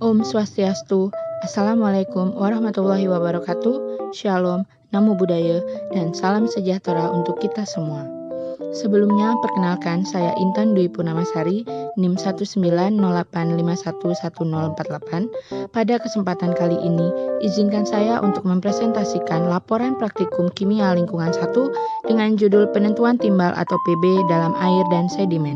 Om Swastiastu, Assalamualaikum warahmatullahi wabarakatuh, Shalom, Namo Buddhaya, dan salam sejahtera untuk kita semua. Sebelumnya, perkenalkan saya Intan Dwi Purnamasari, NIM 19085111048. Pada kesempatan kali ini, izinkan saya untuk mempresentasikan laporan praktikum kimia lingkungan 1 dengan judul penentuan timbal atau PB dalam air dan sedimen.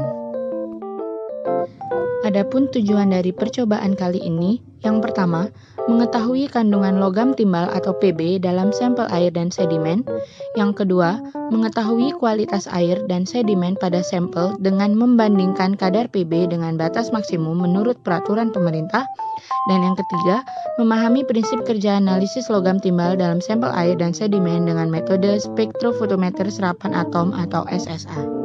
Adapun tujuan dari percobaan kali ini, yang pertama, mengetahui kandungan logam timbal atau PB dalam sampel air dan sedimen. Yang kedua, mengetahui kualitas air dan sedimen pada sampel dengan membandingkan kadar PB dengan batas maksimum menurut peraturan pemerintah. Dan yang ketiga, memahami prinsip kerja analisis logam timbal dalam sampel air dan sedimen dengan metode spektrofotometer serapan atom atau SSA.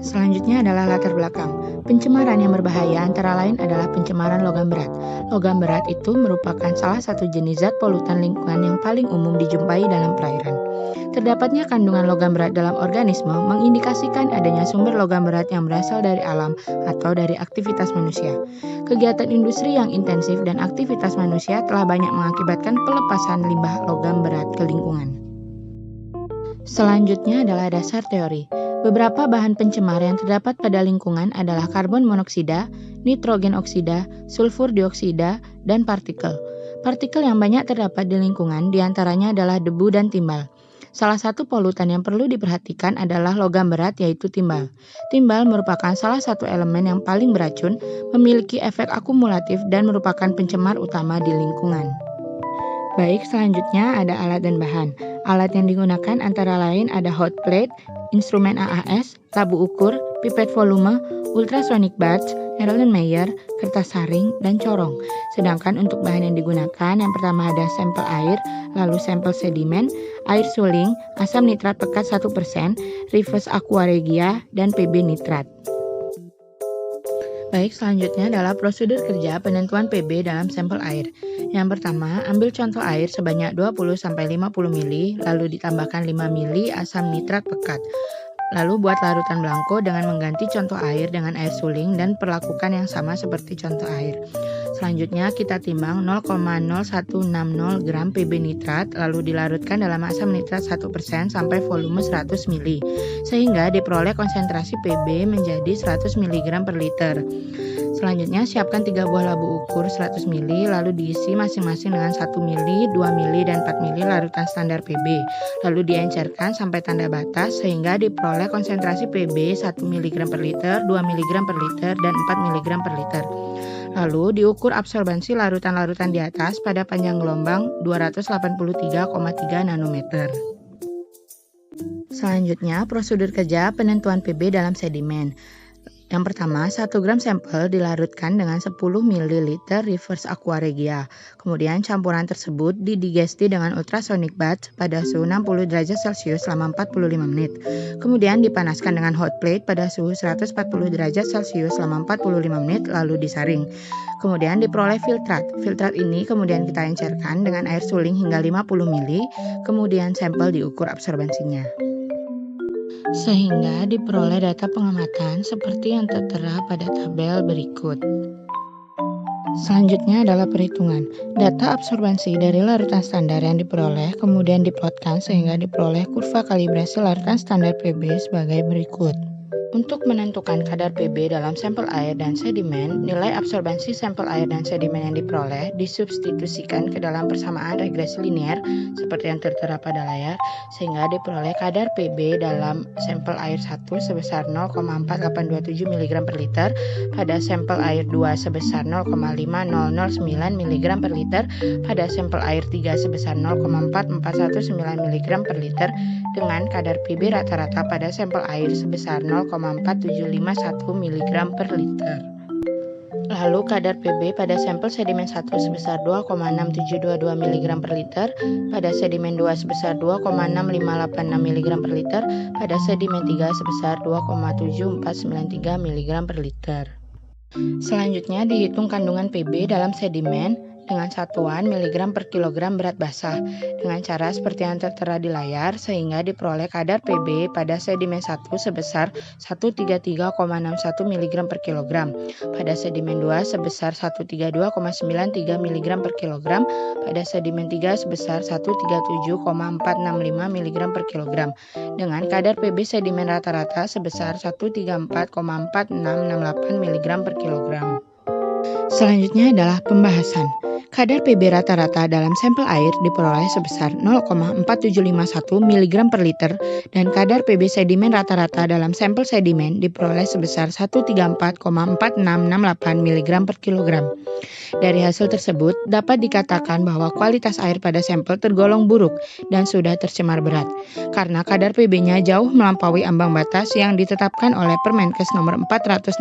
Selanjutnya adalah latar belakang. Pencemaran yang berbahaya antara lain adalah pencemaran logam berat. Logam berat itu merupakan salah satu jenis zat polutan lingkungan yang paling umum dijumpai dalam perairan. Terdapatnya kandungan logam berat dalam organisme mengindikasikan adanya sumber logam berat yang berasal dari alam atau dari aktivitas manusia. Kegiatan industri yang intensif dan aktivitas manusia telah banyak mengakibatkan pelepasan limbah logam berat ke lingkungan. Selanjutnya adalah dasar teori. Beberapa bahan pencemar yang terdapat pada lingkungan adalah karbon monoksida, nitrogen oksida, sulfur dioksida, dan partikel. Partikel yang banyak terdapat di lingkungan diantaranya adalah debu dan timbal. Salah satu polutan yang perlu diperhatikan adalah logam berat yaitu timbal. Timbal merupakan salah satu elemen yang paling beracun, memiliki efek akumulatif dan merupakan pencemar utama di lingkungan. Baik, selanjutnya ada alat dan bahan. Alat yang digunakan antara lain ada hot plate, instrumen AAS, tabu ukur, pipet volume, ultrasonic batch, Erlenmeyer, kertas saring, dan corong. Sedangkan untuk bahan yang digunakan, yang pertama ada sampel air, lalu sampel sedimen, air suling, asam nitrat pekat 1%, reverse aqua regia, dan PB nitrat. Baik, selanjutnya adalah prosedur kerja penentuan PB dalam sampel air. Yang pertama, ambil contoh air sebanyak 20-50 ml, lalu ditambahkan 5 ml asam nitrat pekat. Lalu buat larutan blanko dengan mengganti contoh air dengan air suling dan perlakukan yang sama seperti contoh air. Selanjutnya kita timbang 0,0160 gram PB nitrat, lalu dilarutkan dalam asam nitrat 1% sampai volume 100 ml, sehingga diperoleh konsentrasi PB menjadi 100 mg per liter. Selanjutnya siapkan 3 buah labu ukur 100 ml, lalu diisi masing-masing dengan 1 ml, 2 ml, dan 4 ml larutan standar PB. Lalu diencerkan sampai tanda batas sehingga diperoleh konsentrasi PB 1 mg per liter, 2 mg per liter, dan 4 mg per liter. Lalu diukur absorbansi larutan-larutan di atas pada panjang gelombang 283,3 nanometer. Selanjutnya, prosedur kerja penentuan PB dalam sedimen. Yang pertama, 1 gram sampel dilarutkan dengan 10 ml reverse aqua regia. Kemudian campuran tersebut didigesti dengan ultrasonic batch pada suhu 60 derajat Celcius selama 45 menit. Kemudian dipanaskan dengan hot plate pada suhu 140 derajat Celcius selama 45 menit lalu disaring. Kemudian diperoleh filtrat. Filtrat ini kemudian kita encerkan dengan air suling hingga 50 ml, kemudian sampel diukur absorbansinya, sehingga diperoleh data pengamatan seperti yang tertera pada tabel berikut. Selanjutnya adalah perhitungan. Data absorbansi dari larutan standar yang diperoleh kemudian diplotkan sehingga diperoleh kurva kalibrasi larutan standar PB sebagai berikut. Untuk menentukan kadar PB dalam sampel air dan sedimen, nilai absorbansi sampel air dan sedimen yang diperoleh disubstitusikan ke dalam persamaan regresi linear seperti yang tertera pada layar, sehingga diperoleh kadar PB dalam sampel air 1 sebesar 0,4827 mg per liter, pada sampel air 2 sebesar 0,5009 mg per liter, pada sampel air 3 sebesar 0,4419 mg per liter, dengan kadar PB rata-rata pada sampel air sebesar 0,4751 mg per liter. Lalu kadar PB pada sampel sedimen 1 sebesar 2,6722 mg per liter, pada sedimen 2 sebesar 2,6586 mg per liter, pada sedimen 3 sebesar 2,7493 mg per liter. Selanjutnya dihitung kandungan PB dalam sedimen. dengan satuan miligram per kilogram berat basah dengan cara seperti yang tertera di layar sehingga diperoleh kadar Pb pada sedimen 1 sebesar 133,61 mg per kilogram, pada sedimen 2 sebesar 132,93 mg per kilogram, pada sedimen 3 sebesar 137,465 mg per kilogram, dengan kadar Pb sedimen rata-rata sebesar 134,4668 mg per kilogram. Selanjutnya adalah pembahasan. Kadar Pb rata-rata dalam sampel air diperoleh sebesar 0,4751 mg per liter dan kadar Pb sedimen rata-rata dalam sampel sedimen diperoleh sebesar 134,4668 mg per kilogram. Dari hasil tersebut, dapat dikatakan bahwa kualitas air pada sampel tergolong buruk dan sudah tercemar berat, karena kadar Pb-nya jauh melampaui ambang batas yang ditetapkan oleh Permenkes nomor 416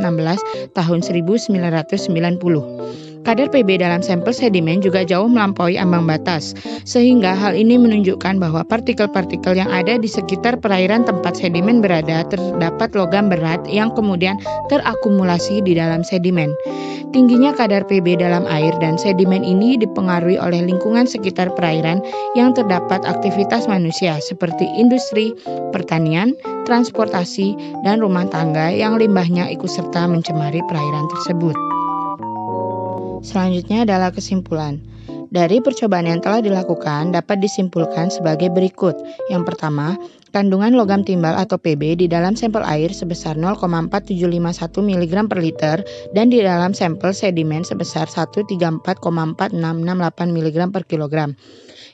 tahun 1990. Kadar Pb dalam sampel sedimen juga jauh melampaui ambang batas, sehingga hal ini menunjukkan bahwa partikel-partikel yang ada di sekitar perairan tempat sedimen berada terdapat logam berat yang kemudian terakumulasi di dalam sedimen. Tingginya kadar Pb dalam air dan sedimen ini dipengaruhi oleh lingkungan sekitar perairan yang terdapat aktivitas manusia seperti industri, pertanian, transportasi, dan rumah tangga yang limbahnya ikut serta mencemari perairan tersebut. Selanjutnya adalah kesimpulan. Dari percobaan yang telah dilakukan dapat disimpulkan sebagai berikut. Yang pertama, kandungan logam timbal atau Pb di dalam sampel air sebesar 0,4751 mg per liter dan di dalam sampel sedimen sebesar 134,4668 mg per kilogram.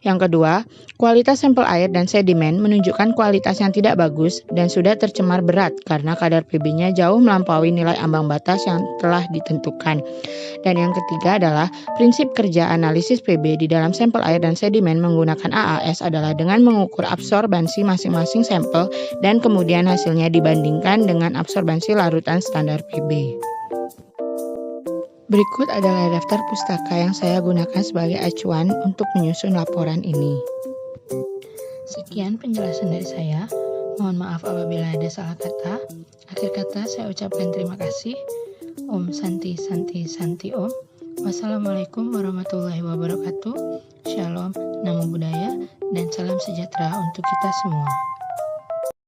Yang kedua, kualitas sampel air dan sedimen menunjukkan kualitas yang tidak bagus dan sudah tercemar berat karena kadar Pb-nya jauh melampaui nilai ambang batas yang telah ditentukan. Dan yang ketiga adalah prinsip kerja analisis Pb di dalam sampel air dan sedimen menggunakan AAS adalah dengan mengukur absorbansi masing-masing sampel dan kemudian hasilnya dibandingkan dengan absorbansi larutan standar Pb. Berikut adalah daftar pustaka yang saya gunakan sebagai acuan untuk menyusun laporan ini. Sekian penjelasan dari saya. Mohon maaf apabila ada salah kata. Akhir kata saya ucapkan terima kasih. Om Santi Santi Santi Om. Wassalamualaikum warahmatullahi wabarakatuh. Shalom, Namo Buddhaya, dan salam sejahtera untuk kita semua.